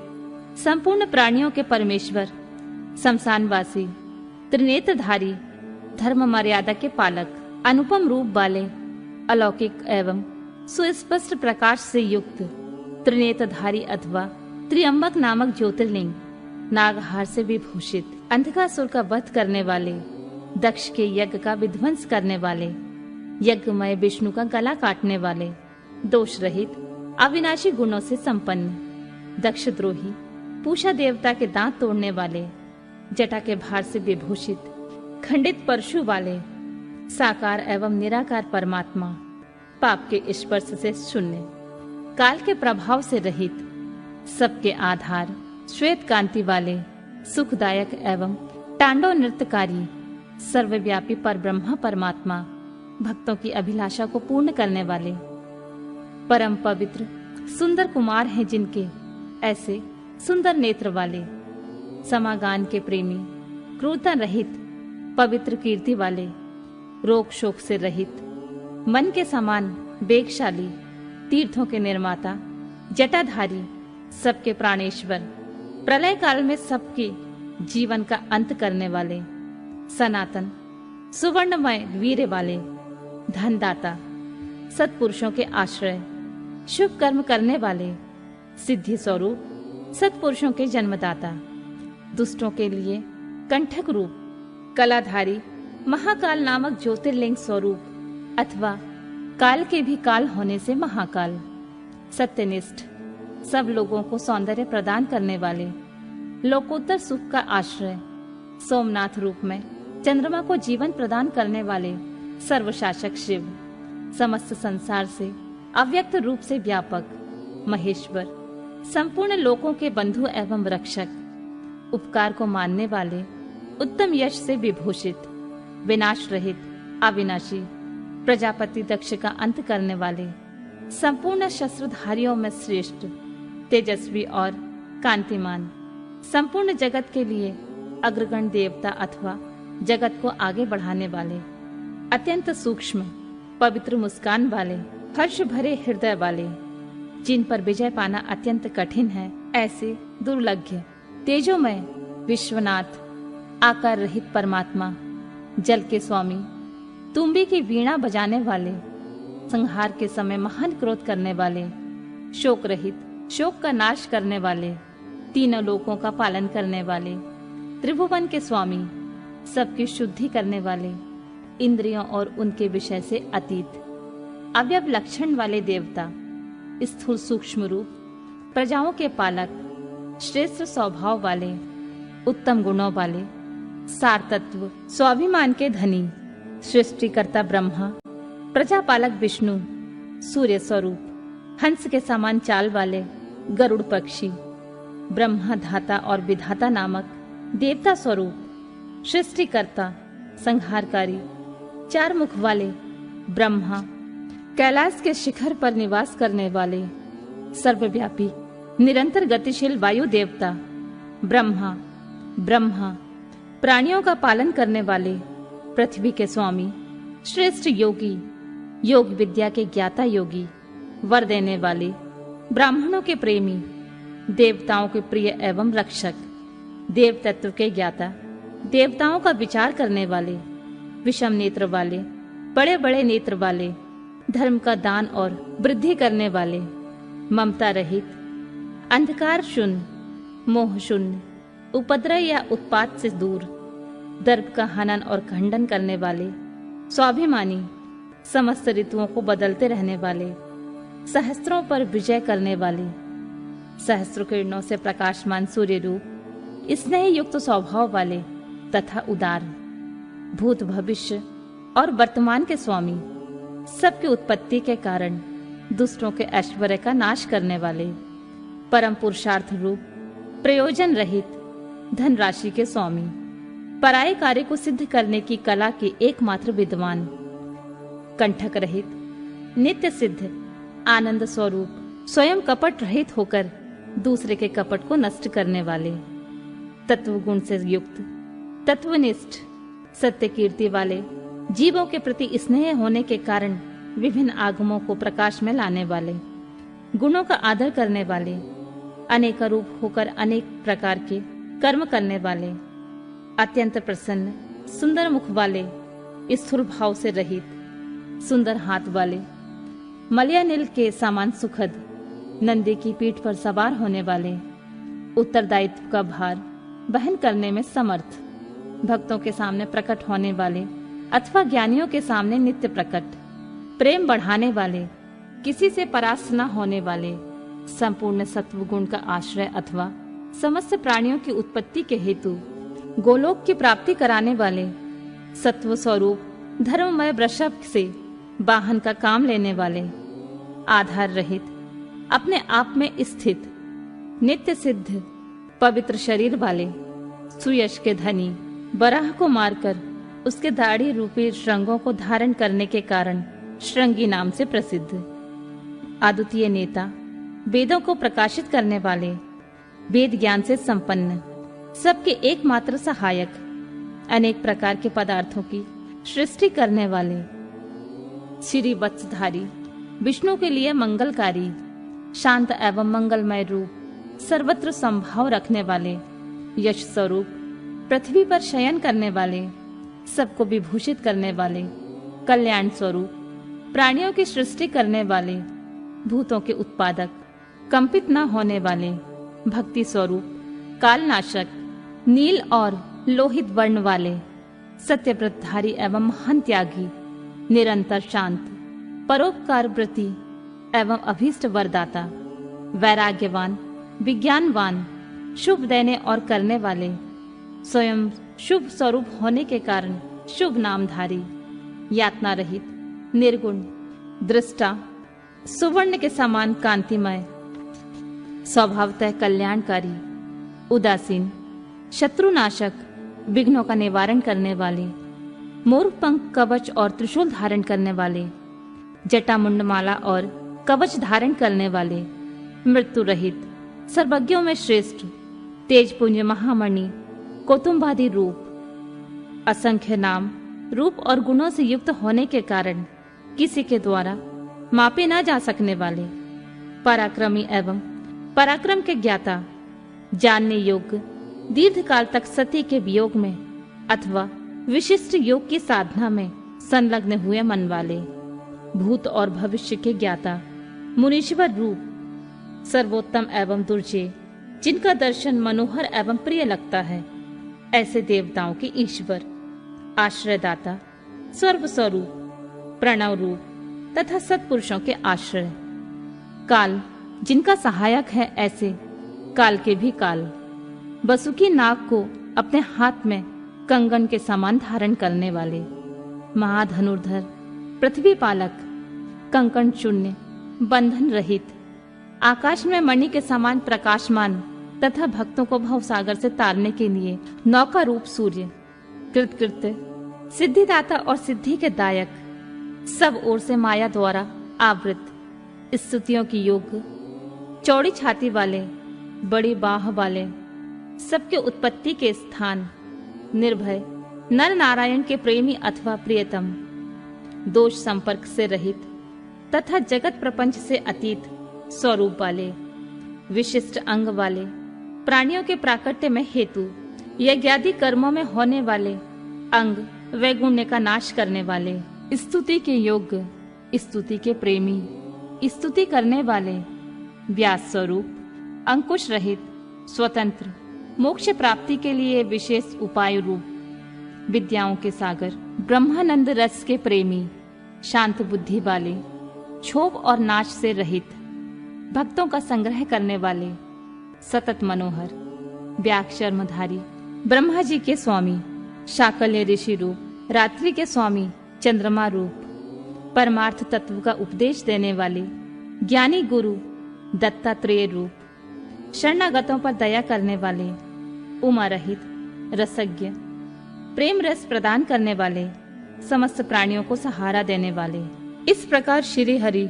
संपूर्ण प्राणियों के परमेश्वर, शमशानवासी, त्रिनेत्रधारी, धर्म मर्यादा के पालक, अनुपम रूप वाले, अलौकिक एवं सुस्पष्ट प्रकाश से युक्त, त्रिनेत्रधारी अथवा त्रियंबक नामक ज्योतिर्लिंग, नागहार से विभूषित, अंधकासुर का वध करने वाले, दक्ष के यज्ञ का विध्वंस करने वाले, यज्ञमय विष्णु का गला काटने वाले, दोष रहित, अविनाशी गुणों से संपन्न, दक्ष द्रोही, पूषा देवता के दांत तोड़ने वाले, जटा के भार से विभूषित, खंडित परशु वाले, साकार एवं निराकार परमात्मा, पाप के स्पर्श से शून्य, काल के प्रभाव से रहित, सबके आधार, श्वेत कांति वाले, सुखदायक एवं तांडव नृत्यकारी, सर्वव्यापी परब्रह्म परमात्मा, भक्तों की अभिलाषा को पूर्ण करने वाले, परम पवित्र सुंदर कुमार हैं जिनके ऐसे सुंदर नेत्र वाले, समागान के प्रेमी, क्रूरता रहित, पवित्र कीर्ति वाले, रोग शोक से रहित, मन के समान वेगशाली, तीर्थों के निर्माता, जटाधारी, सबके प्राणेश्वर, प्रलय काल में सबके जीवन का अंत करने वाले, सनातन, सुवर्णमय वीर्य वाले, धनदाता, सत्पुरुषों के आश्रय, शुभ कर्म करने वाले, सिद्धि स्वरूप, सत्पुरुषों के जन्मदाता, दुष्टों के लिए कंठक रूप, कलाधारी महाकाल नामक ज्योतिर्लिंग स्वरूप अथवा काल के भी काल होने से महाकाल। सत्यनिष्ठ, सब लोगों को सौंदर्य प्रदान करने वाले, लोकोत्तर सुख का आश्रय, सोमनाथ रूप में चंद्रमा को जीवन प्रदान करने वाले सर्वशासक शिव, समस्त संसार से अव्यक्त रूप से व्यापक महेश्वर, संपूर्ण लोकों के बंधु एवं रक्षक, उपकार को मानने वाले, उत्तम यश से विभूषित, विनाश रहित, अविनाशी, प्रजापति दक्ष का अंत करने वाले, संपूर्ण शस्त्रधारियों में श्रेष्ठ, तेजस्वी और कांतिमान, संपूर्ण जगत के लिए अग्रगण देवता अथवा जगत को आगे बढ़ाने वाले, अत्यंत सूक्ष्म पवित्र मुस्कान वाले, हर्ष भरे हृदय वाले, जिन पर विजय पाना अत्यंत कठिन है, ऐसे दुर्लभ्य तेजोमय विश्वनाथ, आकार रहित परमात्मा, जल के स्वामी, तुम्बी की वीणा बजाने वाले, संहार के समय महान क्रोध करने वाले, शोक रहित, शोक का नाश करने वाले, तीनों लोकों का पालन करने वाले, त्रिभुवन के स्वामी, सबकी शुद्धि करने वाले, इंद्रियों और उनके विषय से अतीत, अवयव लक्षण वाले देवता, स्थूल सूक्ष्म रूप, प्रजाओं के पालक, श्रेष्ठ स्वभाव वाले, उत्तम गुणों वाले, सार तत्व, स्वाभिमान के धनी, सृष्टिकर्ता ब्रह्मा, प्रजापालक विष्णु, सूर्य स्वरूप, हंस के समान चाल वाले, गरुड़ पक्षी, ब्रह्मा धाता और विधाता नामक देवता स्वरूप, सृष्टिकर्ता, संहारकारी, चार मुख वाले ब्रह्मा, कैलाश के शिखर पर निवास करने वाले, सर्वव्यापी, निरंतर गतिशील वायु देवता, ब्रह्मा, प्राणियों का पालन करने वाले, पृथ्वी के स्वामी, श्रेष्ठ योगी, योग विद्या के ज्ञाता योगी, वर देने वाले, ब्राह्मणों के प्रेमी, देवताओं के प्रिय एवं रक्षक, देव तत्व के ज्ञाता, देवताओं का विचार करने वाले, विषम नेत्र वाले, बड़े बड़े नेत्र वाले, धर्म का दान और वृद्धि करने वाले, ममता रहित, अंधकार शून्य, मोह शून्य, उपद्रव या उत्पात से दूर, दर्प का हनन और खंडन करने वाले, स्वाभिमानी, समस्त ऋतुओं को बदलते रहने वाले, सहस्त्रों पर विजय करने वाले, सहस्त्र किरणों से प्रकाशमान सूर्य रूप, स्नेह युक्त स्वभाव वाले तथा उदार, भूत भविष्य और वर्तमान के स्वामी, सबकी उत्पत्ति के कारण दुष्टों के ऐश्वर्य का नाश करने वाले, परम पुरुषार्थ रूप, प्रयोजन रहित, धनराशि के स्वामी, पराये कार्य को सिद्ध करने की कला के एकमात्र विद्वान, कंठक रहित, नित्य सिद्ध, आनंद स्वरूप, स्वयं कपट रहित होकर दूसरे के कपट को नष्ट करने वाले, तत्व गुण से युक्त, तत्वनिष्ठ, सत्य कीर्ति वाले, जीवों के प्रति स्नेह होने के कारण विभिन्न आगमों को प्रकाश में लाने वाले, गुणों का आदर करने वाले, अनेक रूप होकर अनेक प्रकार के कर्म करने वाले, अत्यंत प्रसन्न, सुंदर मुख वाले, स्थूल भाव से रहित, सुंदर हाथ वाले, मलयानिल के समान सुखद, नंदी की पीठ पर सवार होने वाले, उत्तरदायित्व का भार वहन करने में समर्थ, भक्तों के सामने प्रकट होने वाले अथवा ज्ञानियों के सामने नित्य प्रकट, प्रेम बढ़ाने वाले, किसी से परास्त न होने वाले, संपूर्ण सत्व गुण का आश्रय अथवा समस्त प्राणियों की उत्पत्ति के हेतु गोलोक की प्राप्ति कराने वाले, सत्व स्वरूप, धर्ममय वृषभ से वाहन का काम लेने वाले, आधार रहित, अपने आप में स्थित, नित्य सिद्ध, पवित्र शरीर वाले, सुयश के धनी, बराह को मारकर उसके दाढ़ी रूपी श्रृंगों को धारण करने के कारण श्रृंगी नाम से प्रसिद्ध, अद्वितीय नेता, वेदों को प्रकाशित करने वाले, वेद ज्ञान से संपन्न, सबके एकमात्र सहायक, अनेक प्रकार के पदार्थों की सृष्टि करने वाले, श्री वत्सधारी, विष्णु के लिए मंगलकारी, शांत एवं मंगलमय रूप, सर्वत्र संभाव रखने वाले, यश स्वरूप, पृथ्वी पर शयन करने वाले, सबको विभूषित करने वाले, कल्याण स्वरूप, प्राणियों की सृष्टि करने वाले, भूतों के उत्पादक, कंपित न होने वाले, भक्ति स्वरूप, कालनाशक, नील और लोहित वर्ण वाले, सत्यव्रतधारी एवं महान त्यागी, निरंतर शांत, परोपकार व्रती एवं अभीष्ट वरदाता, वैराग्यवान, विज्ञानवान, शुभ देने और करने वाले, स्वयं शुभ स्वरूप होने के कारण शुभ नामधारी, यातना रहित, निर्गुण, दृष्टा, सुवर्ण के समान कांतिमय, स्वभावतः कल्याणकारी, उदासीन, शत्रुनाशक, विघ्नों का निवारण करने वाले, मोर पंख, कवच और त्रिशूल धारण करने वाले, जटा मुंडमाला और कवच धारण करने वाले, मृत्यु रहित, सर्वज्ञों में श्रेष्ठ, तेजपुंज महामणि, कौतुंबादि रूप, असंख्य नाम, रूप और गुणों से युक्त होने के कारण किसी के द्वारा मापे ना जा सकने वाले, पराक्रमी एवं पराक्रम के ज्ञाता, जानने योग्य, दीर्घ काल तक सती के वियोग में अथवा विशिष्ट योग की साधना में संलग्न हुए मन वाले, भूत और भविष्य के ज्ञाता, मुनीश्वर रूप, सर्वोत्तम एवं दुर्जय, जिनका दर्शन मनोहर एवं प्रिय लगता है, ऐसे देवताओं के ईश्वर, आश्रयदाता, सर्व स्वरूप, प्रणव रूप तथा सत्पुरुषों के आश्रय, काल, जिनका सहायक है, ऐसे काल के भी काल, बसुकी नाग को अपने हाथ में कंगन के समान धारण करने वाले, महाधनुर्धर, पृथ्वी पालक, कंकण शून्य, बंधन रहित, आकाश में मणि के समान प्रकाशमान तथा भक्तों को भवसागर से तारने के लिए नौका रूप सूर्य, कृतकृत्य, सिद्धिदाता और सिद्धि के दायक, सब ओर से माया द्वारा आवृत, स्तुतियों की योग्य, चौड़ी छाती वाले, बड़ी बाह वाले, सबके उत्पत्ति के स्थान, निर्भय, नर नारायण के प्रेमी अथवा प्रियतम, दोष संपर्क से रहित तथा जगत प्रपंच से अतीत स्वरूप वाले, विशिष्ट अंग वाले, प्राणियों के प्राकट्य में हेतु, यज्ञादि कर्मों में होने वाले अंग वैगुण्य का नाश करने वाले, स्तुति के योग्य, स्तुति के प्रेमी, स्तुति करने वाले, व्यास स्वरूप, अंकुश रहित, स्वतंत्र, मोक्ष प्राप्ति के लिए विशेष उपाय रूप, विद्याओं के सागर, ब्रह्मानंद रस के प्रेमी, शांत बुद्धि वाले, क्षोभ और नाश से रहित, भक्तों का संग्रह करने वाले, सतत मनोहर, व्याक्षर्मधारी, ब्रह्मा जी के स्वामी, शाकल्य ऋषि रूप, रात्रि के स्वामी, चंद्रमा रूप, परमार्थ तत्व का उपदेश देने वाले, ज्ञानी गुरु, दत्तात्रेय रूप, शरणागतों पर दया करने वाले, उमा रहित, रसज्ञ, प्रेम रस प्रदान करने वाले, समस्त प्राणियों को सहारा देने वाले। इस प्रकार श्री हरि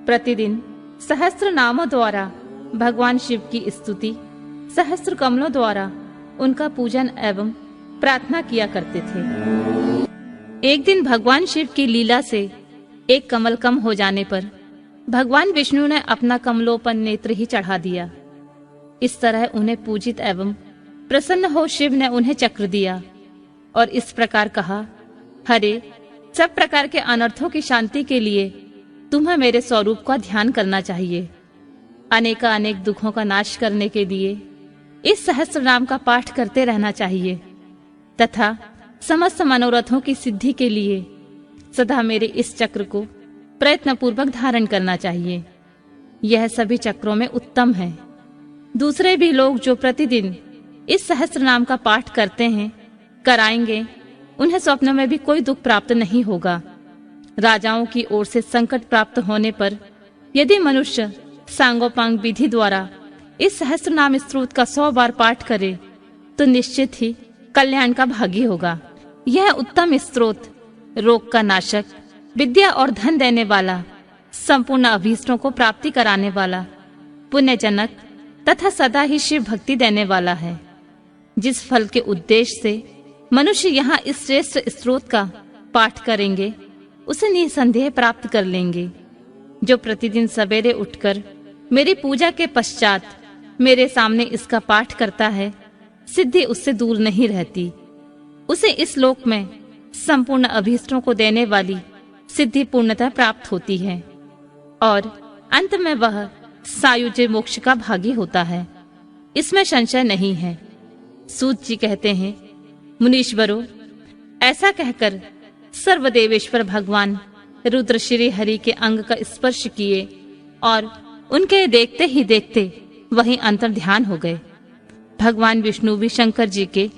प्रतिदिन सहस्त्र नामों द्वारा भगवान शिव की स्तुति, सहस्त्र कमलों द्वारा उनका पूजन एवं प्रार्थना किया करते थे। एक दिन भगवान शिव की लीला से एक कमल कम हो जाने पर भगवान विष्णु ने अपना कमलोपन नेत्र ही चढ़ा दिया। इस तरह उन्हें पूजित एवं प्रसन्न हो शिव ने उन्हें चक्र दिया और इस प्रकार कहा, हरे, सब प्रकार के अनर्थों की शांति के लिए तुम्हें मेरे स्वरूप का ध्यान करना चाहिए। अनेक दुखों का नाश करने के लिए इस सहस्त्र नाम का पाठ करते रहना चाहिए तथा समस्त मनोरथों की सिद्धि के लिए सदा मेरे इस चक्र को प्रयत्न पूर्वक धारण करना चाहिए। यह सभी चक्रों में उत्तम है। दूसरे भी लोग जो प्रतिदिन इस सहस्त्र नाम का पाठ करते हैं, कराएंगे, उन्हें स्वप्न में भी कोई दुख प्राप्त नहीं होगा। राजाओं की ओर से संकट प्राप्त होने पर यदि मनुष्य सांगोपांग विधि द्वारा इस सहस्त्र नाम स्तोत्र का 100 बार पाठ करे तो निश्चित ही कल्याण का भागी होगा। यह उत्तम स्तोत्र रोग का नाशक, विद्या और धन देने वाला, संपूर्ण अभीष्टों को प्राप्ति कराने वाला, पुण्यजनक तथा सदा ही शिव भक्ति देने वाला है। जिस फल के उद्देश्य से मनुष्य यहाँ इस श्रेष्ठ स्तोत्र का पाठ करेंगे उसे निसंदेह प्राप्त कर लेंगे। जो प्रतिदिन सवेरे उठकर मेरी पूजा के पश्चात मेरे सामने इसका पाठ करता है, सिद्धि उससे दूर नहीं रहती। उसे इस लोक में संपूर्ण अभीष्टों को देने वाली सिद्धि पूर्णतः प्राप्त होती है और अंत में वह सायुज्य मोक्ष का भागी होता है। इसमें संशय नहीं है। सूत जी कहते हैं, मुनीश्वरों, ऐसा कहकर सर्वदेवेश्वर भगवान रुद्र श्री हरि के अंग का स्पर्श किए और उनके देखते ही देखते वहीं अंतर ध्यान हो गए। भगवान विष्णु भी शंकर जी के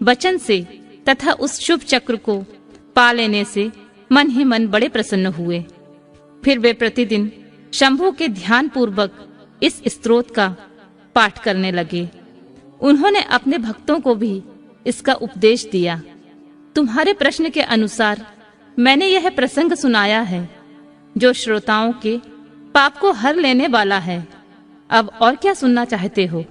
वचन से तथा उस शुभ चक्र को पा लेने से मन ही मन बड़े प्रसन्न हुए। फिर वे प्रतिदिन शंभु के ध्यान पूर्वक इस स्तोत्र का पाठ करने लगे। उन्होंने अपने भक्तों को भी इसका उपदेश दिया। तुम्हारे प्रश्न के अनुसार मैंने यह प्रसंग सुनाया है जो श्रोताओं के पाप को हर लेने वाला है। अब और क्या सुनना चाहते हो?